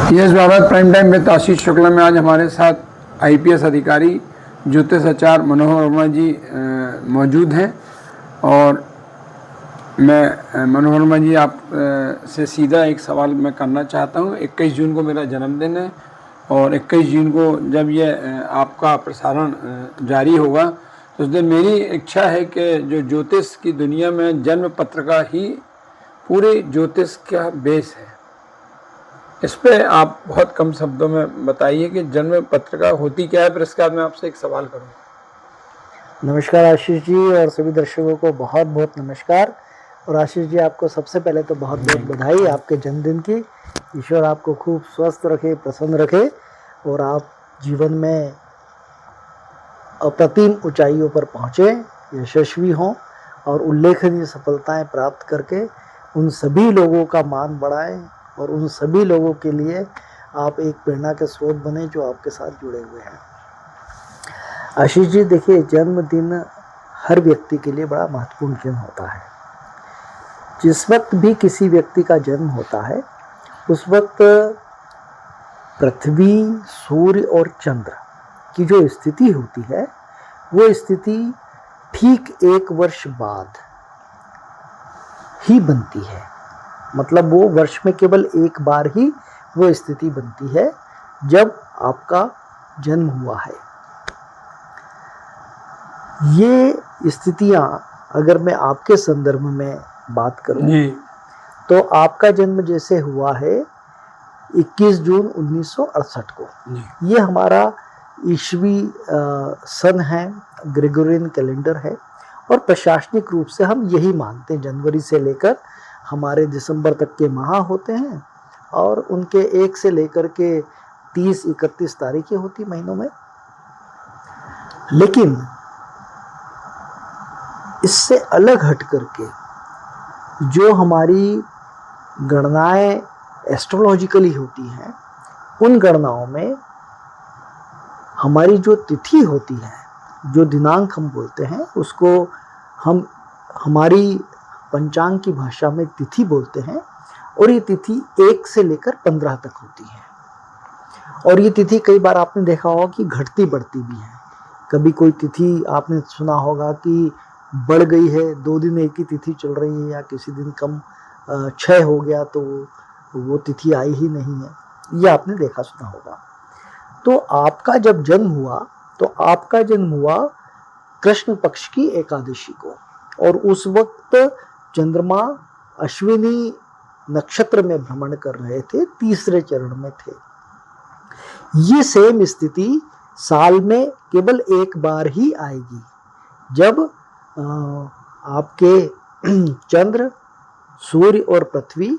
Yes Bharat prime time में आशीष शुक्ला में आज हमारे साथ आईपीएस अधिकारी ज्योतिष आचार्य मनोहर वर्मा जी मौजूद हैं। और मैं मनोहर वर्मा जी आप से सीधा एक सवाल मैं करना चाहता हूं। 21 जून को मेरा जन्मदिन है और 21 जून को जब ये आपका प्रसारण जारी होगा तो उस दिन मेरी इच्छा है कि जो ज्योतिष की दुनिया में जन्म पत्र का ही पूरे ज्योतिष का बेस है, इस पे आप बहुत कम शब्दों में बताइए कि जन्म पत्रिका होती क्या है। फिर इसके बाद मैं आपसे एक सवाल करूँगा। नमस्कार आशीष जी और सभी दर्शकों को बहुत बहुत नमस्कार। और आशीष जी, आपको सबसे पहले तो बहुत बहुत बधाई आपके जन्मदिन की। ईश्वर आपको खूब स्वस्थ रखे, प्रसन्न रखे और आप जीवन में अप्रतिम ऊंचाइयों पर पहुँचे, यशस्वी हों और उल्लेखनीय सफलताएं प्राप्त करके उन सभी लोगों का मान बढ़ाएं और उन सभी लोगों के लिए आप एक प्रेरणा के स्रोत बने जो आपके साथ जुड़े हुए हैं। आशीष जी, देखिए, जन्मदिन हर व्यक्ति के लिए बड़ा महत्वपूर्ण दिन होता है। जिस वक्त भी किसी व्यक्ति का जन्म होता है उस वक्त पृथ्वी, सूर्य और चंद्र की जो स्थिति होती है वो स्थिति ठीक 1 वर्ष बाद ही बनती है। मतलब वो वर्ष में केवल एक बार ही वो स्थिति बनती है जब आपका जन्म हुआ है। ये स्थितियां अगर मैं आपके संदर्भ में बात करूं तो आपका जन्म जैसे हुआ है 21 जून 1968 को। ये हमारा ईस्वी सन है, ग्रेगोरियन कैलेंडर है और प्रशासनिक रूप से हम यही मानते हैं। जनवरी से लेकर हमारे दिसंबर तक के माह होते हैं और उनके 1 से लेकर के 30-31 तारीखें होती महीनों में। लेकिन इससे अलग हट करके जो हमारी गणनाएं एस्ट्रोलॉजिकली होती हैं, उन गणनाओं में हमारी जो तिथि होती है, जो दिनांक हम बोलते हैं, उसको हम हमारी पंचांग की भाषा में तिथि बोलते हैं और ये तिथि 1 से लेकर 15 तक होती है। और ये तिथि कई बार आपने देखा होगा कि घटती बढ़ती भी है। कभी कोई तिथि आपने सुना होगा कि बढ़ गई है, 2 दिन एक ही तिथि चल रही है, या किसी दिन कम क्षय हो गया तो वो तिथि आई ही नहीं है, ये आपने देखा सुना होगा। तो आपका जब जन्म हुआ तो आपका जन्म हुआ कृष्ण पक्ष की एकादशी को और उस वक्त चंद्रमा अश्विनी नक्षत्र में भ्रमण कर रहे थे, तीसरे चरण में थे। ये सेम स्थिति साल में केवल एक बार ही आएगी जब आपके चंद्र, सूर्य और पृथ्वी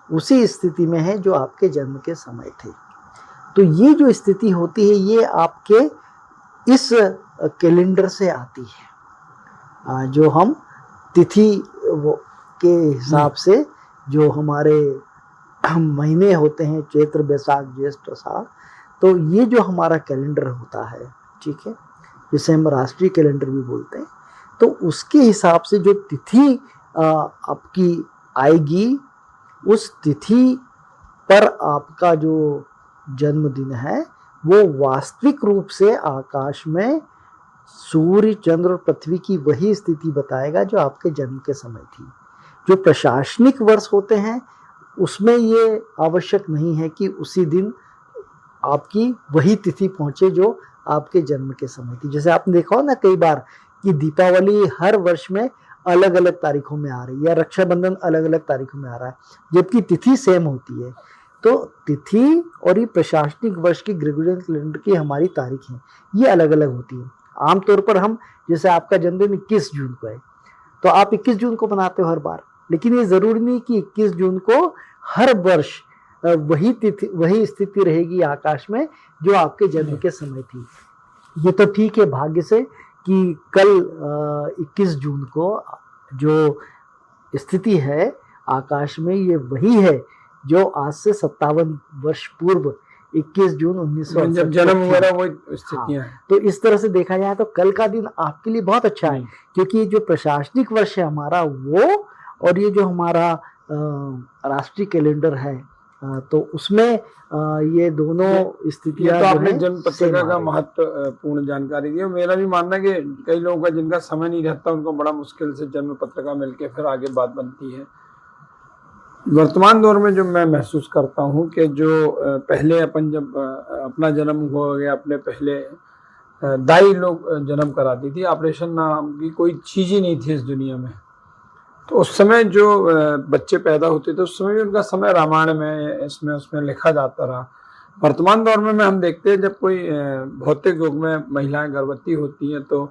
उसी स्थिति में है जो आपके जन्म के समय थे। तो ये जो स्थिति होती है ये आपके इस कैलेंडर से आती है। जो हम तिथि के हिसाब से जो हमारे महीने होते हैं, चैत्र, बैसाख, ज्येष्ठ, आषाढ़, तो ये जो हमारा कैलेंडर होता है, ठीक है, जिसे हम राष्ट्रीय कैलेंडर भी बोलते हैं, तो उसके हिसाब से जो तिथि आपकी आएगी, उस तिथि पर आपका जो जन्मदिन है वो वास्तविक रूप से आकाश में सूर्य, चंद्र और पृथ्वी की वही स्थिति बताएगा जो आपके जन्म के समय थी। जो प्रशासनिक वर्ष होते हैं उसमें ये आवश्यक नहीं है कि उसी दिन आपकी वही तिथि पहुंचे जो आपके जन्म के समय थी। जैसे आपने देखा हो ना कई बार कि दीपावली हर वर्ष में अलग अलग तारीखों में आ रही है, या रक्षाबंधन अलग अलग तारीखों में आ रहा है, जबकि तिथि सेम होती है। तो तिथि और ये प्रशासनिक वर्ष की ग्रेगोरियन कैलेंडर की हमारी तारीखें ये अलग अलग होती है। आमतौर पर हम, जैसे आपका जन्मदिन 21 जून को है तो आप 21 जून को मनाते हो हर बार, लेकिन ये जरूरी नहीं कि 21 जून को हर वर्ष वही तिथि, वही स्थिति रहेगी आकाश में जो आपके जन्म के समय थी। ये तो ठीक है भाग्य से कि कल 21 जून को जो स्थिति है आकाश में ये वही है जो आज से 57 वर्ष पूर्व 21 जून 1968 जब जन्म हुआ था वो स्थितियां। हाँ, तो इस तरह से देखा जाए तो कल का दिन आपके लिए बहुत अच्छा है, क्योंकि जो प्रशासनिक वर्ष है हमारा वो, और ये जो हमारा राष्ट्रीय कैलेंडर है तो उसमें ये दोनों ये स्थितियां तो जो आपने है जन्म same पत्रिका आ का रही है। महत्वपूर्ण जानकारी दी है। मेरा भी मानना है कि कई लोगों का जिनका समय नहीं रहता उनको बड़ा मुश्किल से जन्म पत्रिका मिलके फिर आगे बात बनती है। वर्तमान दौर में जो मैं महसूस करता हूँ कि जो पहले अपन जब अपना जन्म हो गया, अपने पहले दाई लोग जन्म कराती थी, ऑपरेशन नाम की कोई चीज़ ही नहीं थी इस दुनिया में। तो उस समय जो बच्चे पैदा होते थे उस समय भी उनका समय रामायण में इसमें उसमें लिखा जाता रहा। वर्तमान दौर में हम देखते हैं जब कोई भौतिक युग में महिलाएं गर्भवती होती हैं तो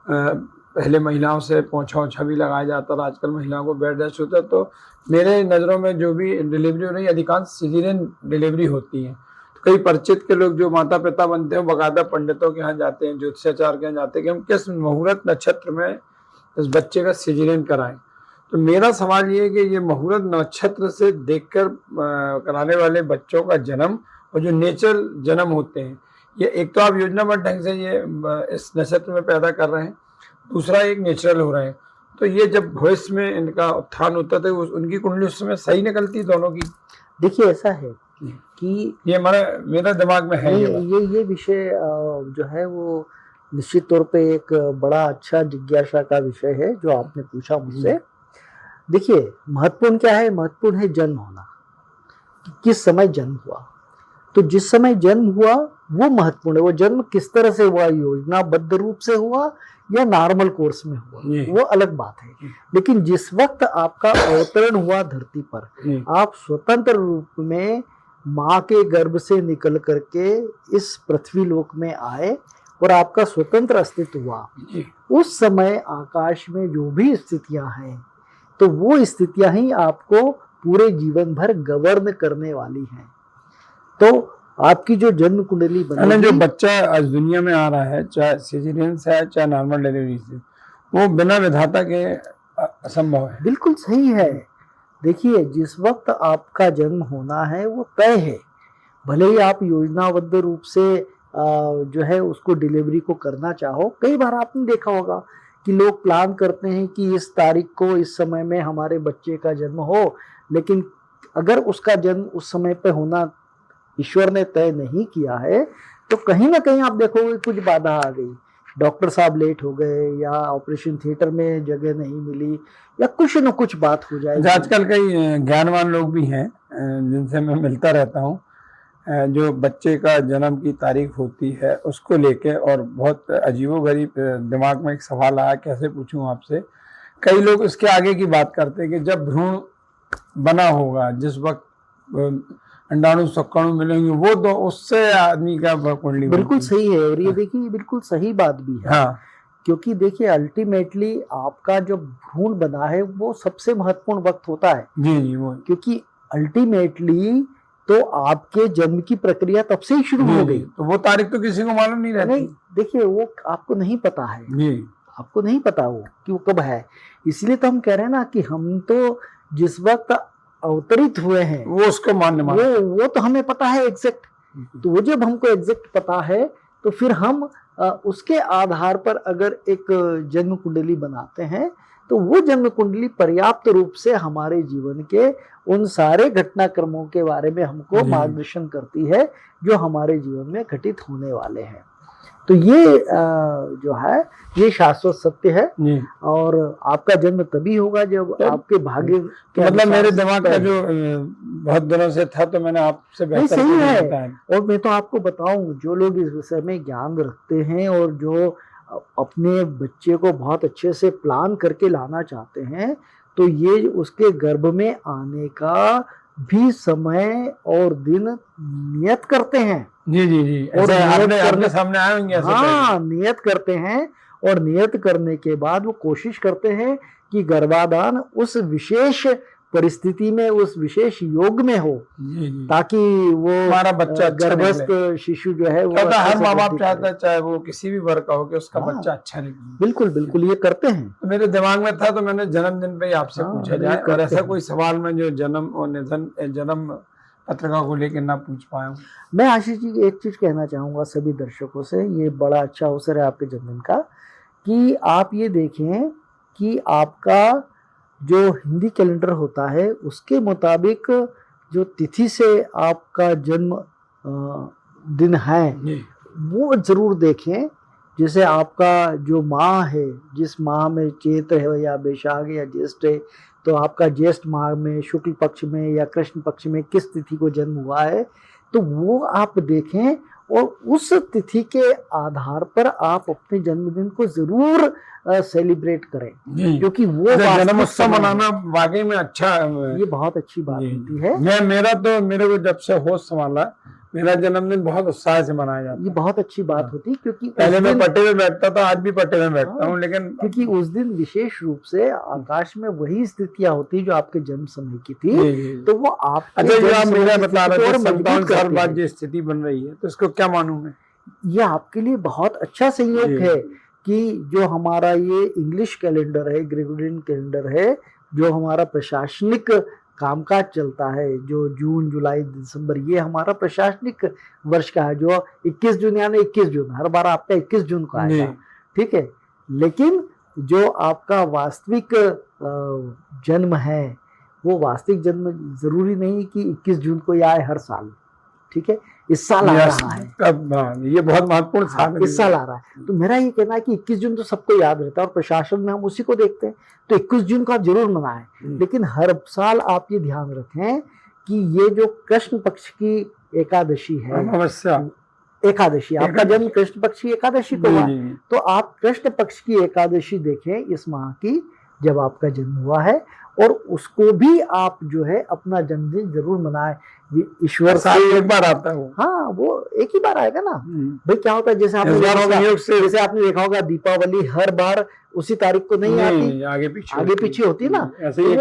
पहले महिलाओं से पोंछा ओछा भी लगाया जाता था, आजकल महिलाओं को बेड रेस्ट होता है। तो मेरे नज़रों में जो भी डिलीवरी हो रही है अधिकांश सिजेरियन डिलीवरी होती है। तो कई परिचित के लोग जो माता पिता बनते हैं बाकायदा पंडितों के यहाँ जाते हैं, ज्योतिषाचार्य के यहाँ जाते हैं कि हम किस मुहूर्त नक्षत्र में इस बच्चे का सिजेरियन कराएं। तो मेरा सवाल ये है कि ये मुहूर्त नक्षत्र से देखकर कराने वाले बच्चों का जन्म और जो नेचुरल जन्म होते हैं, ये एक तो आप योजनाबद्ध ढंग से ये इस नक्षत्र में पैदा कर रहे हैं, दूसरा एक नेचुरल हो रहे हैं। तो ये जब भविष्य में इनका उत्थान होता था उनकी कुंडली उस समय सही निकलती दोनों की। देखिए ऐसा है कि ये मेरा दिमाग में है ये विषय जो है वो निश्चित तौर पे एक बड़ा अच्छा जिज्ञासा का विषय है जो आपने पूछा मुझसे। देखिए महत्वपूर्ण क्या है, महत्वपूर्ण है जन्म होना, कि किस समय जन्म हुआ। तो जिस समय जन्म हुआ वो महत्वपूर्ण है। वो जन्म किस तरह से हुआ, योजनाबद्ध रूप से हुआ या नॉर्मल कोर्स में हुआ, वो अलग बात है। लेकिन जिस वक्त आपका अवतरण हुआ धरती पर, आप स्वतंत्र रूप में माँ के गर्भ से निकल करके इस पृथ्वी लोक में आए और आपका स्वतंत्र अस्तित्व हुआ, उस समय आकाश में जो भी स्थितियां हैं तो वो स्थितियां ही आपको पूरे जीवन भर गवर्न करने वाली हैं। तो आपकी जो जन्म कुंडली बनेगी, जो बच्चा आज दुनिया में आ रहा है, चाहे सिजेरियन से है चाहे नॉर्मल डिलीवरी से, वो बिना विधाता के असंभव है। बिल्कुल सही है। देखिए जिस वक्त आपका जन्म होना है वो तय है, भले ही आप योजनाबद्ध रूप से जो है उसको डिलीवरी को करना चाहो। कई बार आपने देखा होगा कि लोग प्लान करते हैं कि इस तारीख को इस समय में हमारे बच्चे का जन्म हो, लेकिन अगर उसका जन्म उस समय पे होना ईश्वर ने तय नहीं किया है तो कहीं ना कहीं आप देखोगे कुछ बाधा आ गई, डॉक्टर साहब लेट हो गए या ऑपरेशन थिएटर में जगह नहीं मिली या कुछ न कुछ बात हो जाएगी। आजकल कई ज्ञानवान लोग भी हैं जिनसे मैं मिलता रहता हूँ, जो बच्चे का जन्म की तारीख होती है उसको लेके और बहुत अजीबोगरीब दिमाग में एक सवाल आया, कैसे पूछूं आपसे। कई लोग इसके आगे की बात करते हैं कि जब भ्रूण बना होगा, जिस वक्त अंडाणु शुक्राणु मिलेंगे, वो तो उससे आदमी का कुंडली बिल्कुल सही है। और ये देखिए बिल्कुल सही बात भी है। हाँ, क्योंकि देखिए अल्टीमेटली आपका जो भ्रूण बना है वो सबसे महत्वपूर्ण वक्त होता है। जी वो, क्योंकि अल्टीमेटली तो आपके जन्म की प्रक्रिया तब से ही शुरू हो गई। तो वो तारीख तो किसी को मालूम नहीं रहती। नहीं, देखिए वो आपको नहीं पता है जी, आपको नहीं पता वो कि वो कब है। इसलिए तो हम कह रहे हैं ना कि हम तो जिस वक्त अवतरित हुए हैं वो उसको मानने वो तो हमें पता है एग्जैक्ट। तो वो जब हमको एग्जैक्ट पता है तो फिर हम उसके आधार पर अगर एक जन्म कुंडली बनाते हैं तो वो जन्म कुंडली पर्याप्त रूप से हमारे जीवन के उन सारे घटनाक्रमों के बारे में हमको मार्गदर्शन करती है जो हमारे जीवन में घटित होने वाले हैं। तो ये जो है ये शाश्वत सत्य है। और आपका जन्म तभी होगा जब आपके भाग्य के मतलब मेरे दिमाग का जो बहुत दिनों से था, तो मैंने आपसे बेहतर सही है। और मैं तो आपको बताऊं, जो लोग इस विषय में ज्ञान रखते हैं और जो अपने बच्चे को बहुत अच्छे से प्लान करके लाना चाहते हैं, तो ये उसके गर्भ में आने का भी समय और दिन नियत करते हैं। जी और आपने सामने आए होंगे ऐसे। हाँ, नियत करते हैं और नियत करने के बाद वो कोशिश करते हैं कि गर्भाधान उस विशेष परिस्थिति में उस विशेष योग में हो, ताकि वो हमारा बच्चा गर्भस्थ शिशु जो है वो हर माँ बाप चाहता है, चाहे वो किसी भी वर्ग का हो, कि उसका बच्चा अच्छा निकले। बिल्कुल बिल्कुल ये करते हैं। तो मेरे दिमाग में था, तो मैंने जन्मदिन पे ही आपसे पूछा जाए। और ऐसा कोई सवाल में जो जन्म और निधन जन्म पत्रिका को लेकर ना पूछ पाया हूँ। मैं आशीष जी एक चीज कहना चाहूंगा सभी दर्शकों से, ये बड़ा अच्छा अवसर है आपके जन्मदिन का, कि आप ये देखें कि आपका जो हिंदी कैलेंडर होता है उसके मुताबिक जो तिथि से आपका जन्म दिन है जी वो जरूर देखें। जैसे आपका जो माह है, जिस माह में चैत्र है या बैशाख या ज्येष्ठ है, तो आपका ज्येष्ठ माह में शुक्ल पक्ष में या कृष्ण पक्ष में किस तिथि को जन्म हुआ है, तो वो आप देखें और उस तिथि के आधार पर आप अपने जन्मदिन को जरूर सेलिब्रेट करें, जी, क्योंकि वो जन्मोत्सव वास्तविक मनाना वाकई में अच्छा ये बहुत अच्छी बात जी, होती है। मेरे को जब से होश संभाला, मेरा जन्मदिन बहुत उत्साह से मनाया जाता ये है। बहुत अच्छी बात होती है, क्योंकि पहले उस मैं दिन पट्टे में बैठता था, आज भी पट्टे में बैठता हूँ, लेकिन क्योंकि उस दिन विशेष रूप से आकाश में वही स्थितियां होती जो आपके जन्म समय की थी, जी, जी। तो वो आपके अच्छा, जो जन्म आप समय मेरा की बता स्थिति को रहे और थे मजबूत 57 साल करते बाद हैं। जो स्थिति बन रही है, तो इसको क्या मानूं मैं? ये आपके लिए बहुत अच्छा संयोग जी। है कि जो हमारा ये इंग्लिश कैलेंडर है, ग्रेगोरियन कैलेंडर है, जो हमारा प्रशासनिक कामकाज चलता है, जो जून जुलाई दिसंबर ये हमारा प्रशासनिक वर्ष का है, जो 21 जून यानी 21 जून हर बार आपका 21 जून को आएगा, जी। ठीक है। लेकिन जो आपका वास्तविक जन्म है, वो वास्तविक जन्म जरूरी नहीं कि 21 जून को ही आए हर साल, ठीक है। इस साल आ रहा है, कब? ये बहुत महत्वपूर्ण हाँ, इस साल आ रहा है। तो मेरा ये कहना है कि 21 जून तो सबको याद रहता है और प्रशासन में हम उसी को देखते हैं, तो 21 जून को आप जरूर मनाएं। लेकिन हर साल आप ये ध्यान रखें कि ये जो कृष्ण पक्ष की एकादशी है, एकादशी आपका जन्म कृष्ण पक्ष की एकादशी को हुआ, तो आप कृष्ण पक्ष की एकादशी देखें इस माह की, जब आपका जन्म हुआ है, और उसको भी आप जो है अपना जन्मदिन जरूर मनाएं। ईश्वर साल एक बार आता है वो। हाँ, वो एक ही बार आएगा ना भाई। क्या होता है, जैसे आपने देखा होगा दीपावली हर बार उसी तारीख को नहीं आती, आगे पीछे होती है ना। ऐसे ही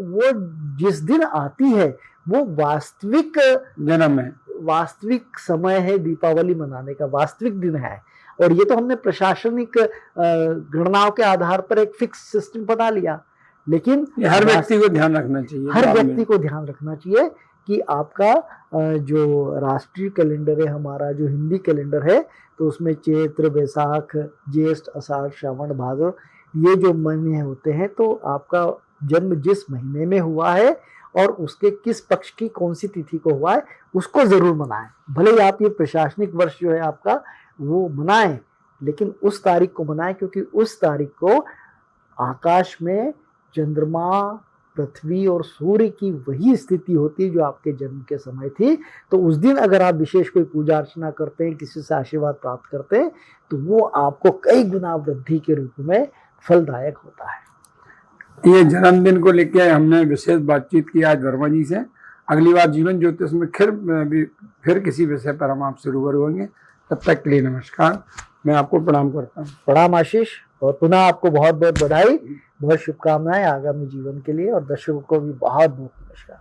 वो जिस दिन आती है वो वास्तविक जन्म है, वास्तविक समय है दीपावली मनाने का, वास्तविक दिन है। और ये तो हमने प्रशासनिक गणनाओं के आधार पर एक फिक्स सिस्टम बना लिया, लेकिन हर व्यक्ति को ध्यान रखना चाहिए, हर व्यक्ति को ध्यान रखना चाहिए कि आपका जो राष्ट्रीय कैलेंडर है हमारा, जो हिंदी कैलेंडर है, तो उसमें चैत्र बैसाख ज्येष्ठ आषाढ़ श्रावण भादव ये जो महीने होते हैं, तो आपका जन्म जिस महीने में हुआ है और उसके किस पक्ष की कौन सी तिथि को हुआ है उसको जरूर मनाएं। भले ही आप ये प्रशासनिक वर्ष जो है आपका वो मनाएं, लेकिन उस तारीख को मनाएं, क्योंकि उस तारीख को आकाश में चंद्रमा, पृथ्वी और सूर्य की वही स्थिति होती है जो आपके जन्म के समय थी। तो उस दिन अगर आप विशेष कोई पूजा अर्चना करते हैं, किसी से आशीर्वाद प्राप्त करते हैं, तो वो आपको कई गुना वृद्धि के रूप में फलदायक होता है। ये जन्मदिन को लेकर हमने विशेष बातचीत की आज वर्मा जी से। अगली बार जीवन ज्योतिष में फिर किसी विषय पर हम आपसे रूबरू होंगे। तब तक के लिए नमस्कार, मैं आपको प्रणाम करता हूँ। प्रणाम आशीष, और पुनः आपको बहुत बहुत बधाई, बहुत शुभकामनाएं आगामी जीवन के लिए, और दर्शकों को भी बहुत बहुत नमस्कार।